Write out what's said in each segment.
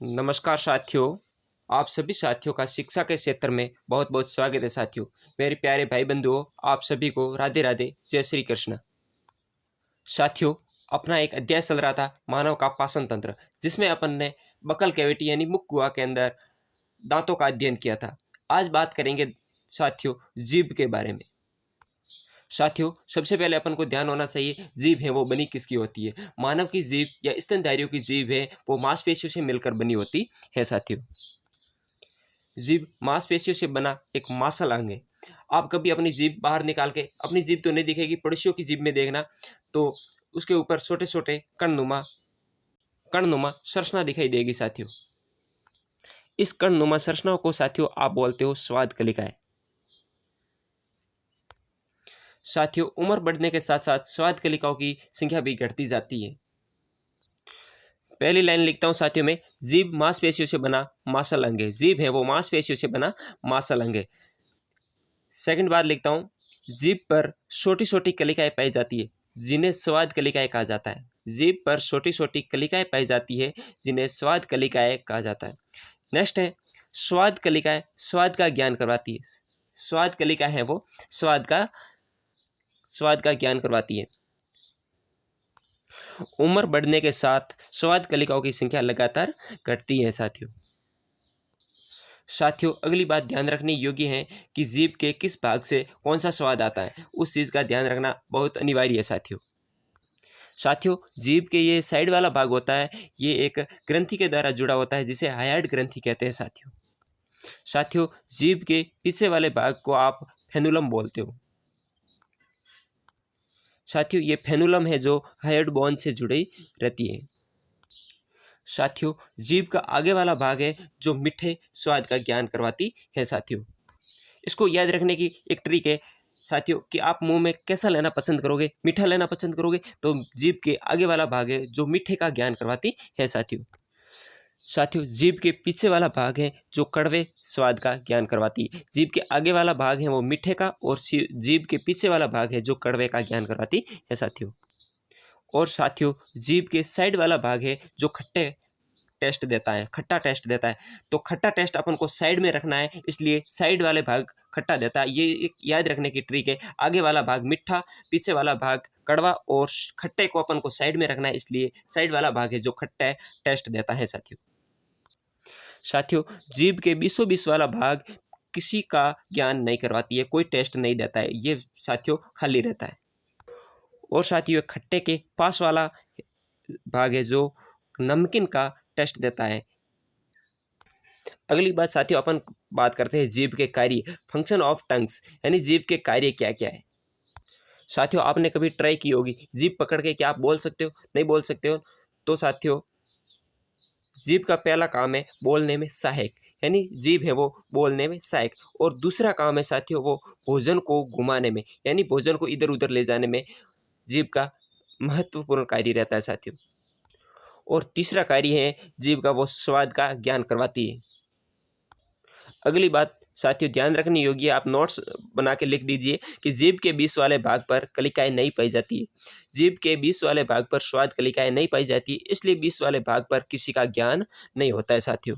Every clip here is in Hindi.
नमस्कार साथियों। आप सभी साथियों का शिक्षा के क्षेत्र में बहुत बहुत स्वागत है साथियों। मेरे प्यारे भाई बंधुओं, आप सभी को राधे राधे, जय श्री कृष्ण। साथियों, अपना एक अध्याय चल रहा था मानव का पाचन तंत्र, जिसमें अपन ने बकल कैविटी यानी मुख गुहा के अंदर दांतों का अध्ययन किया था। आज बात करेंगे साथियों जीभ के बारे में। साथियों, सबसे पहले अपन को ध्यान होना चाहिए जीभ है वो बनी किसकी होती है। मानव की जीभ या स्तनधारियों की जीभ है वो मांसपेशियों से मिलकर बनी होती है साथियों। जीभ मांसपेशियों से बना एक मांसल अंग है। आप कभी अपनी जीभ बाहर निकाल के, अपनी जीभ तो नहीं दिखेगी, पड़ोसियों की जीभ में देखना तो उसके ऊपर छोटे छोटे कणनुमा संरचना दिखाई देगी साथियों। इस कणनुमा संरचनाओं को साथियों आप बोलते हो स्वाद कलिकाएं। साथियों, उम्र बढ़ने के साथ साथ स्वाद कलिकाओं की संख्या भी घटती जाती है। पहली लाइन लिखता हूं साथियों में, जीभ मांसपेशियों से बना मांसल अंग है। जीभ है वो मांसपेशियों से बना मांसल अंग है। सेकंड बार लिखता हूं, जीभ पर छोटी छोटी कलिकाएं पाई जाती है जिन्हें स्वाद कलिकाएं कहा जाता है। जीभ पर छोटी छोटी कलिकाएं पाई जाती है जिन्हें स्वाद कलिकाएं कहा जाता है। नेक्स्ट है स्वाद कलिकाएं स्वाद का ज्ञान करवाती है। स्वाद कलिका है वो स्वाद का ज्ञान करवाती है। उम्र बढ़ने के साथ स्वाद कलिकाओं की संख्या लगातार घटती है साथियों, अगली बात ध्यान रखने योग्य है कि जीभ के किस भाग से कौन सा स्वाद आता है, उस चीज़ का ध्यान रखना बहुत अनिवार्य है साथियों, जीभ के ये साइड वाला भाग होता है, ये एक ग्रंथि के द्वारा जुड़ा होता है जिसे हायाइड ग्रंथि कहते हैं साथियों, जीभ के पीछे वाले भाग को आप फेनुलम बोलते हो साथियों। ये फेनुलम है जो हायोइड बोन से जुड़ी रहती है साथियों। जीभ का आगे वाला भाग है जो मीठे स्वाद का ज्ञान करवाती है साथियों। इसको याद रखने की एक ट्रिक है साथियों कि आप मुंह में कैसा लेना पसंद करोगे, मीठा लेना पसंद करोगे तो जीभ के आगे वाला भाग है जो मीठे का ज्ञान करवाती है साथियों, जीभ के पीछे वाला भाग है जो कड़वे स्वाद का ज्ञान करवाती है। जीभ के आगे वाला भाग है वो मीठे का और जीभ के पीछे वाला भाग है जो कड़वे का ज्ञान करवाती है साथियों। और साथियों, जीभ के साइड वाला भाग है जो खट्टा टेस्ट देता है। तो खट्टा टेस्ट अपन को साइड में रखना है, इसलिए साइड वाले भाग खट्टा देता है। ये एक याद रखने की ट्रिक है। आगे वाला भाग मीठा, पीछे वाला भाग कड़वा और खट्टे को अपन को साइड में रखना है, इसलिए साइड वाला भाग है जो खट्टा टेस्ट देता है साथियों, जीभ के बीसों बीस वाला भाग किसी का ज्ञान नहीं करवाती है, कोई टेस्ट नहीं देता है, ये साथियों खाली रहता है। और साथियों, खट्टे के पास वाला भाग है जो नमकीन का टेस्ट देता है। अगली बात साथियों, अपन बात करते हैं जीभ के कार्य, फंक्शन ऑफ टंग्स, यानी जीभ के कार्य क्या क्या है। साथियों, आपने कभी ट्राई की होगी जीभ पकड़ के क्या आप बोल सकते हो, नहीं बोल सकते हो। तो साथियों, जीभ का पहला काम है बोलने में सहायक, यानी जीभ है वो बोलने में सहायक। और दूसरा काम है साथियों वो भोजन को घुमाने में, यानी भोजन को इधर उधर ले जाने में जीभ का महत्वपूर्ण कार्य रहता है साथियों। और तीसरा कार्य है जीभ का वो स्वाद का ज्ञान करवाती है। अगली बात साथियों ध्यान रखने योग्य, आप नोट्स बना के लिख दीजिए कि जीभ के बीच वाले भाग पर कलिकाएं नहीं पाई जाती है। जीभ के बीच वाले भाग पर स्वाद कलिकाएं नहीं पाई जाती, इसलिए बीच वाले भाग पर किसी का ज्ञान नहीं होता है साथियों।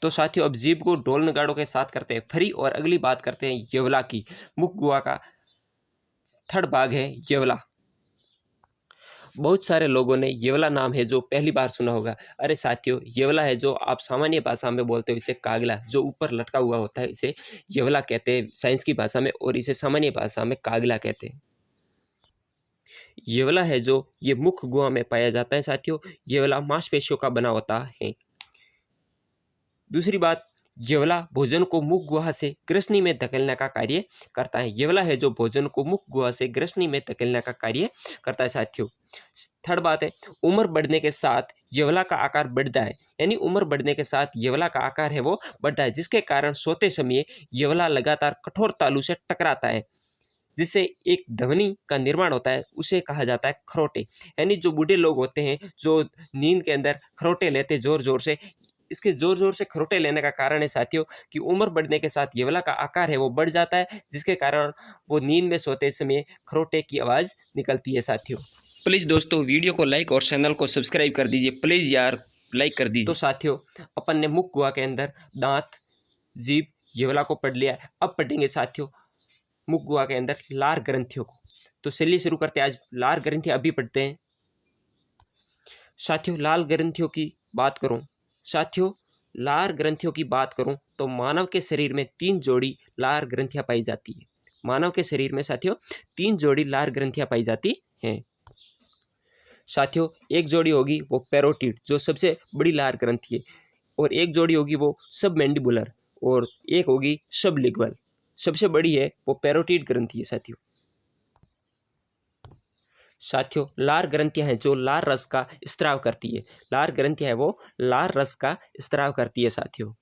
तो साथियों, अब जीभ को ढोल नगाड़ों के साथ करते हैं फ्री। और अगली बात करते हैं यवला की। मुख गुहा का थर्ड भाग है यवला। बहुत सारे लोगों ने येवला नाम है जो पहली बार सुना होगा। अरे साथियों, येवला है जो आप सामान्य भाषा में बोलते हो इसे कागला, जो ऊपर लटका हुआ होता है इसे येवला कहते हैं साइंस की भाषा में, और इसे सामान्य भाषा में कागला कहते हैं। येवला है जो ये मुख गुहा में पाया जाता है साथियों। येवला मांसपेशियों का बना होता है। दूसरी बात, येवला भोजन को मुख गुहा से ग्रसनी में धकेलने का कार्य करता है। येवला है जो भोजन को मुख गुहा से ग्रसनी में धकेलने का कार्य करता है साथियों। थर्ड बात है, उम्र बढ़ने के साथ येवला का आकार बढ़ता है, यानी उम्र बढ़ने के साथ येवला का आकार है वो बढ़ता है, जिसके कारण सोते समय येवला लगातार कठोर तालू से टकराता है, जिससे एक ध्वनि का निर्माण होता है, उसे कहा जाता है खरोटे। यानी जो बूढ़े लोग होते हैं जो नींद के अंदर खरोटे लेते जोर जोर से, इसके जोर जोर से खरोटे लेने का कारण है साथियों कि उम्र बढ़ने के साथ येवला का आकार है वो बढ़ जाता है, जिसके कारण वो नींद में सोते समय खरोटे की आवाज़ निकलती है साथियों। प्लीज़ दोस्तों, वीडियो को लाइक और चैनल को सब्सक्राइब कर दीजिए प्लीज़ यार। लाइक कर दीजिए। तो साथियों अपन ने मुख गुहा के अंदर दांत, जीभ, ये वाला को पढ़ लिया। अब पढ़ेंगे साथियों मुख गुहा के अंदर लार ग्रंथियों को। तो चलिए शुरू करते हैं। आज लार ग्रंथियां अभी पढ़ते हैं। साथियों लाल ग्रंथियों की बात करूं, साथियों लार ग्रंथियों की बात करूं तो मानव के शरीर में 3 जोड़ी लार ग्रंथियां पाई जाती है। मानव के शरीर में साथियों 3 जोड़ी लार ग्रंथियां पाई जाती हैं। साथियों एक जोड़ी होगी वो पैरोटिड जो सबसे बड़ी लार ग्रंथि है, और एक जोड़ी होगी वो सब मैंडिबुलर, और एक होगी सब लिग्वल। सबसे बड़ी है वो पैरोटिड ग्रंथि है साथियों। साथियों लार ग्रंथियां हैं जो लार रस का स्त्राव करती है। लार ग्रंथियां है वो लार रस का स्त्राव करती है साथियों।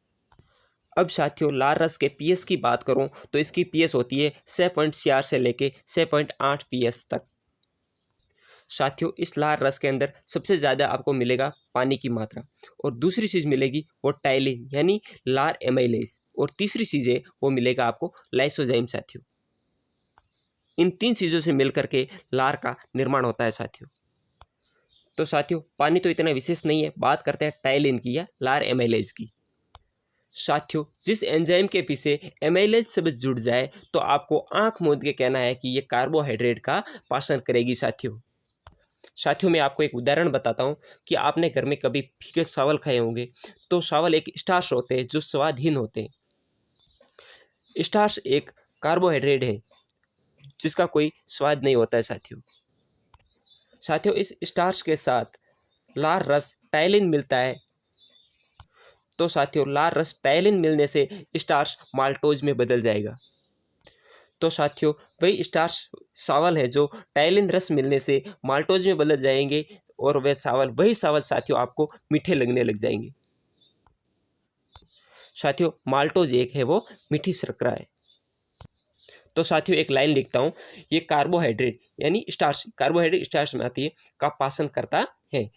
अब साथियों लार रस के पीएस की बात करूं तो इसकी पीएस होती है 6.4 से लेके 6.8 पीएस तक। साथियों इस लार रस के अंदर सबसे ज़्यादा आपको मिलेगा पानी की मात्रा, और दूसरी चीज़ मिलेगी वो टाइलिन यानी लार एमाइलेज, और तीसरी चीज़ है वो मिलेगा आपको लाइसोजाइम साथियों। इन 3 चीज़ों से मिलकर के लार का निर्माण होता है साथियों। तो साथियों पानी तो इतना विशेष नहीं है, बात करते हैं टाइलिन की या लार एमाइलेज की। साथियों जिस एंजाइम के पीछे एमाइलेज शब्द जुड़ जाए तो आपको आंख मूंद के कहना है कि ये कार्बोहाइड्रेट का पाचन करेगी साथियों। साथियों मैं आपको एक उदाहरण बताता हूँ कि आपने घर में कभी फीके चावल खाए होंगे, तो चावल एक स्टार्च होते हैं जो स्वादहीन होते हैं। स्टार्च एक कार्बोहाइड्रेट है जिसका कोई स्वाद नहीं होता है साथियों। साथियों इस स्टार्च के साथ लार रस टाइलिन मिलता है, तो साथियों लार रस टाइलिन मिलने से स्टार्च माल्टोज में बदल जाएगा। तो साथियों वही स्टार्च चावल है जो टाइलिन रस मिलने से माल्टोज में बदल जाएंगे, और वही चावल साथियों आपको मीठे लगने लग जाएंगे। साथियों माल्टोज एक है वो मीठी शर्करा है। तो साथियों एक लाइन लिखता हूँ, ये कार्बोहाइड्रेट यानी स्टार्च, कार्बोहाइड्रेट स्टार्च में आती है, का पाचन करता है।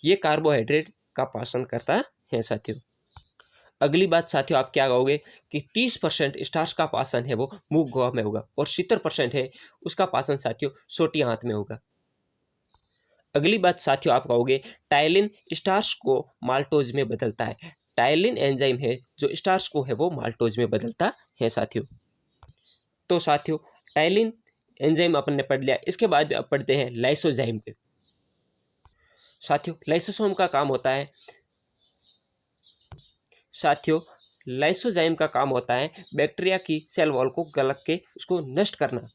ये कार्बोहाइड्रेट का पाचन करता है साथियों। अगली बात साथियों आप क्या कहोगे कि 30% स्टार्च का पाचन है वो मुख गुहा में होगा, और 70% है उसका पाचन साथियों सोटी आंत में होगा। अगली बात साथियों आप कहोगे टाइलिन स्टार्च को माल्टोज में बदलता है। टाइलिन एंजाइम है जो स्टार्च को है वो माल्टोज में बदलता है साथियों। तो साथियों टाइलिन एंजाइम अपन ने पढ़ लिया। इसके बाद अब पढ़ते हैं लाइसोजाइम पे। साथियों लाइसोसोम का काम होता है, साथियों लाइसोजाइम का काम होता है बैक्टीरिया की सेल वॉल को गलत के उसको नष्ट करना।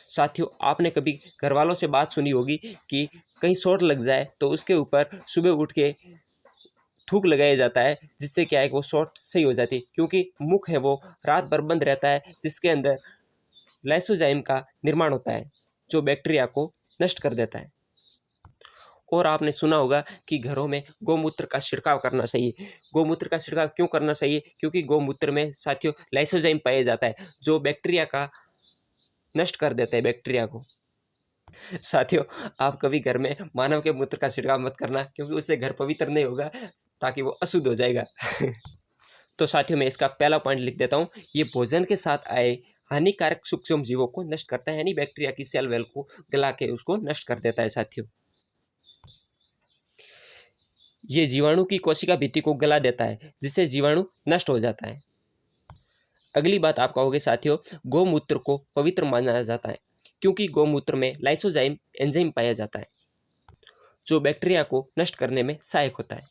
साथियों आपने कभी घर वालों से बात सुनी होगी कि कहीं चोट लग जाए तो उसके ऊपर सुबह उठ के थूक लगाया जाता है, जिससे क्या है कि वो चोट सही हो जाती है, क्योंकि मुख है वो रात भर बंद रहता है, जिसके अंदर लाइसोजाइम का निर्माण होता है जो बैक्टीरिया को नष्ट कर देता है। और आपने सुना होगा कि घरों में गौमूत्र का छिड़काव करना चाहिए। गौमूत्र का छिड़काव क्यों करना चाहिए? क्योंकि गौमूत्र में साथियों लाइसोजाइम पाया जाता है जो बैक्टीरिया का नष्ट कर देता है बैक्टीरिया को। साथियों आप कभी घर में मानव के मूत्र का छिड़काव मत करना, क्योंकि उससे घर पवित्र नहीं होगा, ताकि वो अशुद्ध हो जाएगा। तो साथियों मैं इसका पहला पॉइंट लिख देता हूँ, ये भोजन के साथ आए हानिकारक सूक्ष्म जीवों को नष्ट करता है, यानी बैक्टीरिया की सेल वेल को गला के उसको नष्ट कर देता है साथियों। ये जीवाणु की कोशिका भित्ति को गला देता है, जिससे जीवाणु नष्ट हो जाता है। अगली बात आप कहोगे साथियों गौमूत्र को पवित्र माना जाता है, क्योंकि गौमूत्र में लाइसोजाइम एंजाइम पाया जाता है जो बैक्टीरिया को नष्ट करने में सहायक होता है।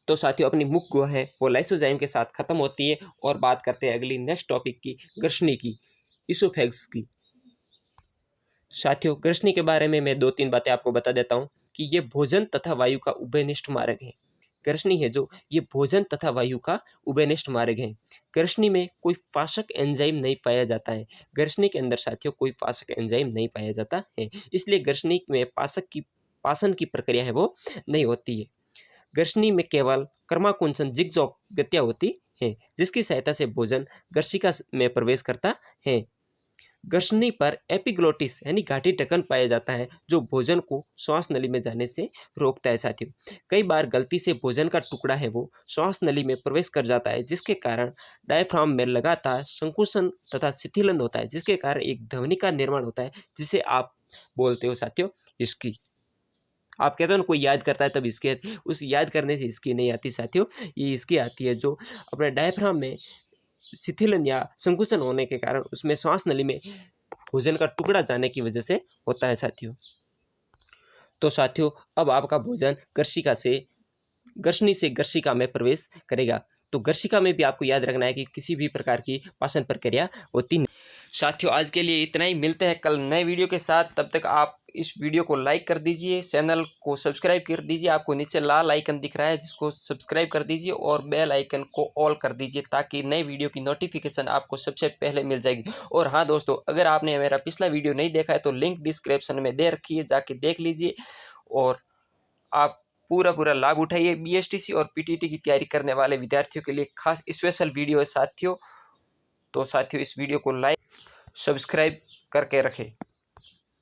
तो साथियों अपनी मुख गुहा है वो लाइसोजाइम के साथ खत्म होती है, और बात करते हैं अगली नेक्स्ट टॉपिक की, ग्रसनी की, इसोफेगस की। साथियों ग्रसनी के बारे में मैं 2-3 बातें आपको बता देता हूँ कि ये भोजन तथा वायु का उभयनिष्ठ मार्ग है। ग्रसनी है जो ये भोजन तथा वायु का उभयनिष्ठ मार्ग है। ग्रसनी में कोई पाचक एंजाइम नहीं पाया जाता है। ग्रसनी के अंदर साथियों कोई पाचक एंजाइम नहीं पाया जाता है, इसलिए ग्रसनी में पाचन की प्रक्रिया है वो नहीं होती है। ग्रसनी में केवल कर्माकुंचन जिगजॉग गतियाँ होती हैं, जिसकी सहायता से भोजन ग्रसिका में प्रवेश करता है। ग्रसनी पर एपिग्लोटिस यानी घाटी ढक्कन पाया जाता है, जो भोजन को श्वास नली में जाने से रोकता है साथियों। कई बार गलती से भोजन का टुकड़ा है वो श्वास नली में प्रवेश कर जाता है, जिसके कारण डायफ्राम में लगातार संकुचन तथा शिथिलन होता है, जिसके कारण एक ध्वनि का निर्माण होता है, जिसे आप बोलते हो साथियों हिस्की। आप कहते हो ना कोई याद करता है तब इसकी आती है, उस याद करने से इसकी नहीं आती साथियों, ये इसकी आती है जो अपने डायफ्राम में शिथिलन या संकुचन होने के कारण उसमें श्वास नली में भोजन का टुकड़ा जाने की वजह से होता है साथियों। तो साथियों अब आपका भोजन ग्रसनी से गर्शिका में प्रवेश करेगा। तो गर्शिका में भी आपको याद रखना है कि किसी भी प्रकार की पाचन प्रक्रिया होती नहीं। साथियों आज के लिए इतना ही, मिलते हैं कल नए वीडियो के साथ। तब तक आप इस वीडियो को लाइक कर दीजिए, चैनल को सब्सक्राइब कर दीजिए, आपको नीचे लाल आइकन दिख रहा है जिसको सब्सक्राइब कर दीजिए और बेल आइकन को ऑल कर दीजिए ताकि नए वीडियो की नोटिफिकेशन आपको सबसे पहले मिल जाएगी। और हाँ दोस्तों, अगर आपने मेरा पिछला वीडियो नहीं देखा है तो लिंक डिस्क्रिप्शन में दे रखी है, जाके देख लीजिए और आप पूरा लाभ उठाइए। बीएसटीसी और पीटीटी की तैयारी करने वाले विद्यार्थियों के लिए खास स्पेशल वीडियो है साथियों। तो साथियों इस वीडियो को लाइक सब्सक्राइब करके रखें।